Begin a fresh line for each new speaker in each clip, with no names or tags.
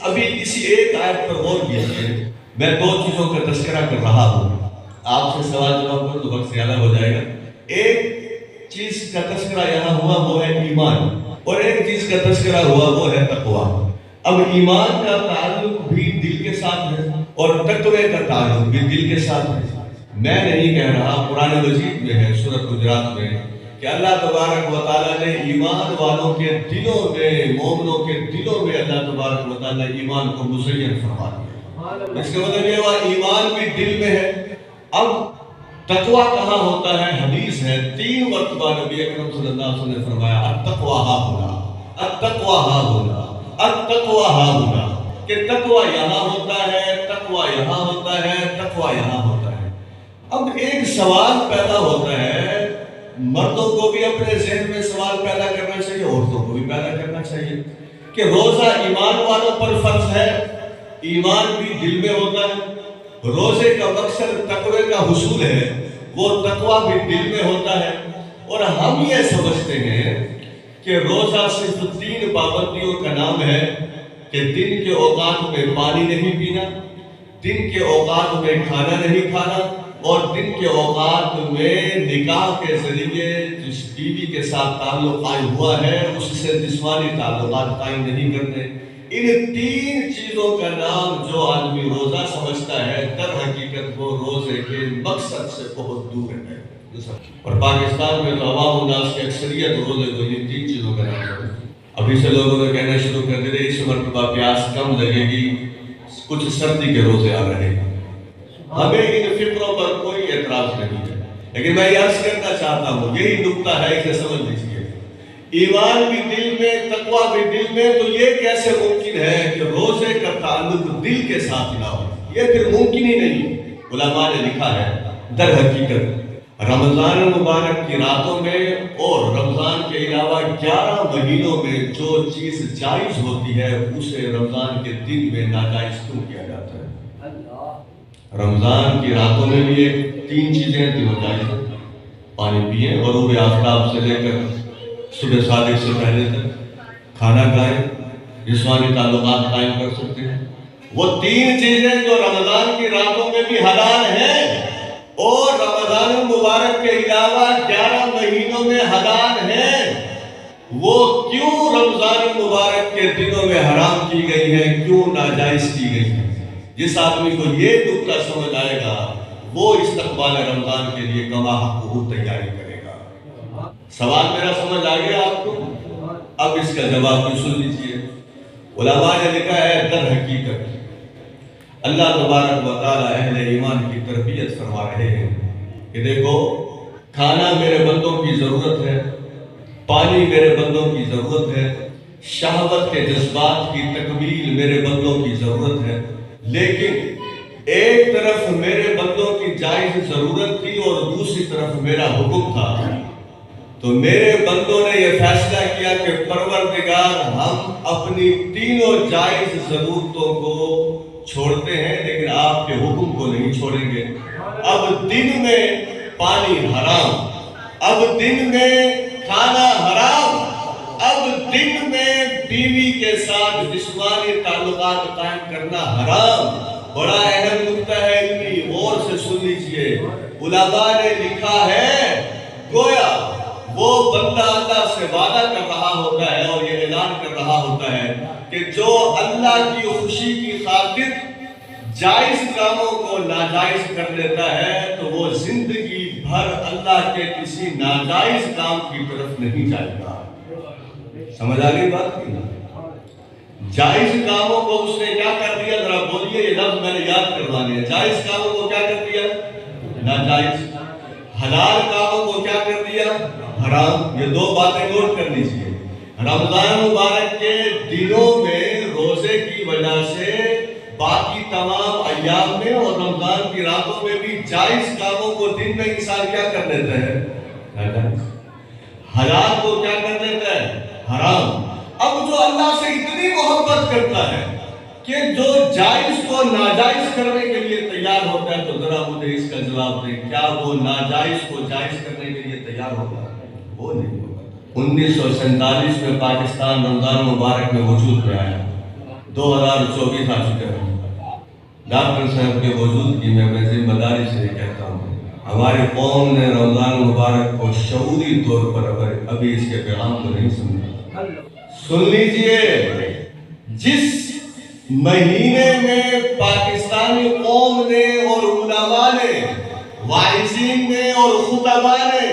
ابھی اسی ایک آیت پر غور کیجیے. میں دو چیزوں کا تذکرہ کر رہا ہوں. آپ سے سوال جواب کروں تو وقت زیادہ ہو جائے گا. ایک چیز کا تذکرہ یہاں ہوا وہ ہے ایمان، اور ایک چیز کا تذکرہ ہوا وہ ہے تقویٰ. اب ایمان کا تعلق بھی دل کے ساتھ ہے اور تقوی کا تعلق بھی دل کے ساتھ ہے. میں نہیں کہہ رہا، قرآن مجید میں ہے سورۃ حجرات میں کہ اللہ تبارک و تعالیٰ نے ایمان والوں کے دلوں میں، مومنوں کے دلوں میں اللہ تبارک و تعالیٰ ایمان کو مزین فرما دیا. اس کا مطلب یہ ہوا ایمان بھی دل میں ہے. اب تقویٰ کہاں ہوتا ہے؟ حدیث ہے 3 مرتبہ نبی اکرم صلی اللہ علیہ وسلم نے فرمایا التقویٰ ہاں ہونا، التقویٰ ہاں ہونا، التقویٰ ہاں ہونا، کہ تقویٰ یہاں ہوتا ہے، تقویٰ یہاں ہوتا ہے، تقویٰ یہاں ہوتا ہے. اب ایک سوال پیدا ہوتا ہے، مردوں کو بھی اپنے ذہن میں سوال پیدا کرنا چاہیے، عورتوں کو بھی پیدا کرنا چاہیے کہ روزہ ایمان والوں پر فرض ہے، ایمان بھی دل میں ہوتا ہے. روزے کا مقصد تقوی کا حصول ہے، وہ تقویٰ بھی دل میں ہوتا ہے. اور ہم یہ سمجھتے ہیں کہ روزہ صرف 3 پابندیوں کا نام ہے کہ دن کے اوقات میں پانی نہیں پینا، دن کے اوقات میں کھانا نہیں کھانا، اور دن کے اوقات میں نکاح کے ذریعے جس بیوی کے ساتھ تعلق قائم ہوا ہے اس سے جسمانی تعلقات قائم نہیں کرنے. ان 3 چیزوں کا نام جو آدمی روزہ سمجھتا ہے در حقیقت وہ روزے کے مقصد سے بہت دور ہے. اور پاکستان میں تو عوام الناس کی اکثریت روزے کو ان 3 چیزوں کا نام ہے. ابھی سے لوگوں نے کہنا شروع کر دیا اس مرتبہ پیاس کم لگے گی، کچھ سردی کے روزے آ رہے ہیں. ہمیں ان فکروں پر کوئی اعتراض نہیں ہے، لیکن میں یہ عرض کرنا چاہتا ہوں، یہی نکتہ ہے، اسے سمجھ لیجیے. ایمان بھی دل میں، تقویٰ بھی دل میں، تو یہ کیسے ممکن ہے کہ روزے کا تعلق دل کے ساتھ نہ ہو؟ یہ پھر ممکن ہی نہیں. علماء نے لکھا ہے در حقیقت رمضان المبارک کی راتوں میں اور رمضان کے علاوہ 11 مہینوں میں جو چیز جائز ہوتی ہے اسے رمضان کے دن میں ناجائز کیوں کیا جاتا ہے؟ رمضان کی راتوں میں بھی یہ 3 چیزیں جو جائز ہیں، پانی پئیں، غروب آفتاب سے لے کر صبح صادق سے پہلے تک کھانا کھائیں، جسمانی تعلقات قائم کر سکتے ہیں. وہ 3 چیزیں جو رمضان کی راتوں میں بھی حلال ہیں اور رمضان المبارک کے علاوہ 11 مہینوں میں حلال ہیں، وہ کیوں رمضان المبارک کے دنوں میں حرام کی گئی ہیں، کیوں ناجائز کی گئی ہیں؟ جس آدمی کو یہ نکتہ سمجھ آئے گا وہ استقبال رمضان کے لیے کما حقہ تیاری کرے گا. سوال میرا سمجھ آ گیا آپ کو؟ اب اس کا جواب بھی سن لیجیے. علماء نے لکھا ہے در حقیقت اللہ تبارک و تعالیٰ اہل ایمان کی تربیت فرما رہے ہیں کہ دیکھو، کھانا میرے بندوں کی ضرورت ہے، پانی میرے بندوں کی ضرورت ہے، شہوت کے جذبات کی تکمیل میرے بندوں کی ضرورت ہے. لیکن ایک طرف میرے بندوں کی جائز ضرورت تھی اور دوسری طرف میرا حکم تھا. تو میرے بندوں نے یہ فیصلہ کیا کہ پروردگار ہم اپنی تینوں جائز ضرورتوں کو چھوڑتے ہیں لیکن آپ کے حکم کو نہیں چھوڑیں گے. اب دن میں پانی حرام، اب دن میں کھانا حرام، اب دن میں بیوی کے ساتھ جسمانی تعلقات قائم کرنا حرام. بڑا اہم نکتہ ہے، علمی غور سے سن لیجئے. علماء نے لکھا ہے گویا وہ بندہ اللہ سے وعدہ کر رہا ہوتا ہے اور یہ اعلان کر رہا ہوتا ہے کہ جو اللہ کی خوشی کی خاطر جائز کاموں کو ناجائز کر لیتا ہے تو وہ زندگی بھر اللہ کے کسی ناجائز کام کی طرف نہیں جائے گا. سمجھ آ گئی بات کی؟ جائز کاموں کو اس نے کیا کر دیا؟ ذرا بولیے، یہ لفظ میں نے یاد کروانے ہیں. جائز کاموں کو کیا کر دیا؟ ناجائز. حلال کاموں کو کیا کر دیا؟ حرام. یہ 2 باتیں نوٹ کر لیجیے. رمضان مبارک کے دنوں میں روزے کی وجہ سے باقی تمام ایام میں اور رمضان کی راتوں میں بھی جائز کاموں کو دن میں انسان کیا کر لیتا ہے؟ ناجائز. حلال کو کیا کر لیتا ہے؟ حرام. اب جو اللہ سے اتنی محبت کرتا ہے کہ جو جائز کو ناجائز کرنے کے لیے تیار ہوتا ہے، تو ذرا مجھے اس کا جواب دیں، کیا وہ ناجائز کو جائز کرنے کے لیے تیار ہوگا؟ وہ نہیں ہوگا. 1947 میں پاکستان رمضان مبارک میں وجود میں آیا. 2024 آ چکا ہے۔ ڈاکٹر صاحب کے موجودگی میں ذمہ داری سے کہتا ہوں، ہماری قوم نے رمضان مبارک کو شعوری طور پر ابھی اس کے پیغام کو نہیں سنا۔ سن لیجئے، جس مہینے میں پاکستانی قوم نے اور علماء نے، واعظین نے اور خطباء نے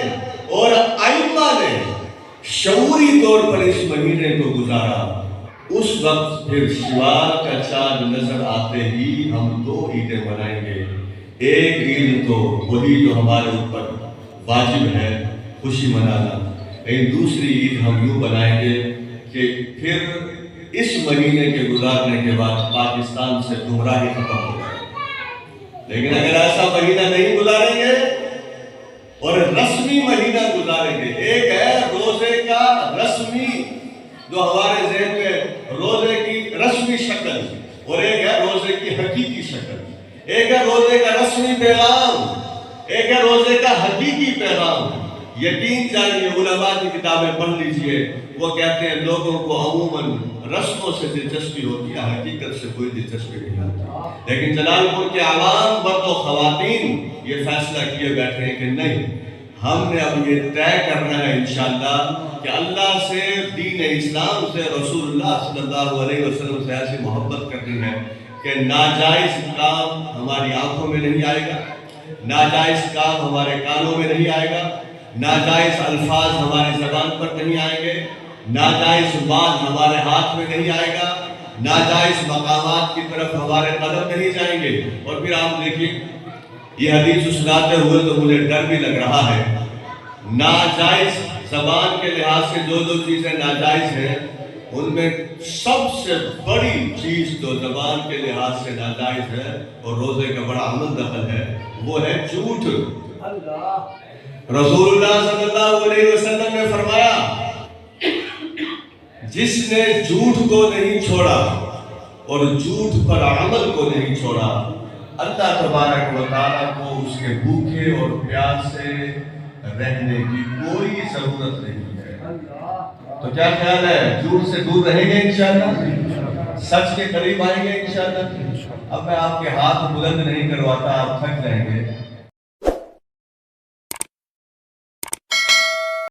اور ائمہ نے شعوری طور پر اس مہینے کو گزارا، اس وقت پھر شوال کا چاند نظر آتے ہی ہم 2 عیدیں منائیں گے۔ ایک عید تو وہی جو ہمارے اوپر واجب ہے، خوشی منانا، لیکن دوسری عید ہم یوں بنائیں گے کہ پھر اس مہینے کے گزارنے کے بعد پاکستان سے گمراہی ختم ہو جائے۔ لیکن اگر ایسا مہینہ نہیں گزاریں گے اور رسمی مہینہ گزاریں گے، ایک ہے روزے کا رسمی جو ہمارے ذہن میں روزے کی رسمی شکل، اور ایک ہے روزے کی حقیقی شکل، ایک ہے روزے کا رسمی پیغام، ایک ہے روزے کا حقیقی پیغام۔ یقین جانیے، علماء کی کتابیں پڑھ لیجئے، وہ کہتے ہیں لوگوں کو عموماً رسموں سے دلچسپی ہوتی ہے، حقیقت سے کوئی دلچسپی نہیں ہوتی۔ لیکن جلال پور کے عوام، مرد و خواتین یہ فیصلہ کیے بیٹھے ہیں کہ نہیں، ہم نے اب یہ طے کرنا ہے انشاءاللہ کہ اللہ سے، دین اسلام سے، رسول اللہ صلی اللہ علیہ وسلم سے ایسی محبت کرنی ہے کہ ناجائز کام ہماری آنکھوں میں نہیں آئے گا، ناجائز کام ہمارے کانوں میں نہیں آئے گا، ناجائز الفاظ ہماری زبان پر نہیں آئیں گے، ناجائز مال ہمارے ہاتھ میں نہیں آئے گا، ناجائز مقامات کی طرف ہمارے قدم نہیں جائیں گے۔ اور پھر آپ دیکھیے، یہ حدیث سناتے ہوئے تو مجھے ڈر بھی لگ رہا ہے۔ ناجائز زبان کے لحاظ سے جو چیزیں ناجائز ہیں، ان میں سب سے بڑی چیز جو زبان کے لحاظ سے ناجائز ہے اور روزے کا بڑا عمل دخل ہے، وہ ہے جھوٹ۔ رسول اللہ صلی اللہ علیہ وسلم نے فرمایا، جس نے جھوٹ کو نہیں چھوڑا اور جھوٹ پر عمل کو نہیں چھوڑا، اللہ تبارک و تعالیٰ کو اس کے بھوکے اور پیاسے رہنے کی کوئی ضرورت نہیں ہے۔ تو کیا خیال ہے، جھوٹ سے دور رہیں گے انشاءاللہ، سچ کے قریب آئیں گے انشاءاللہ۔ اب میں آپ کے ہاتھ بلند نہیں کرواتا، آپ تھک جائیں گے۔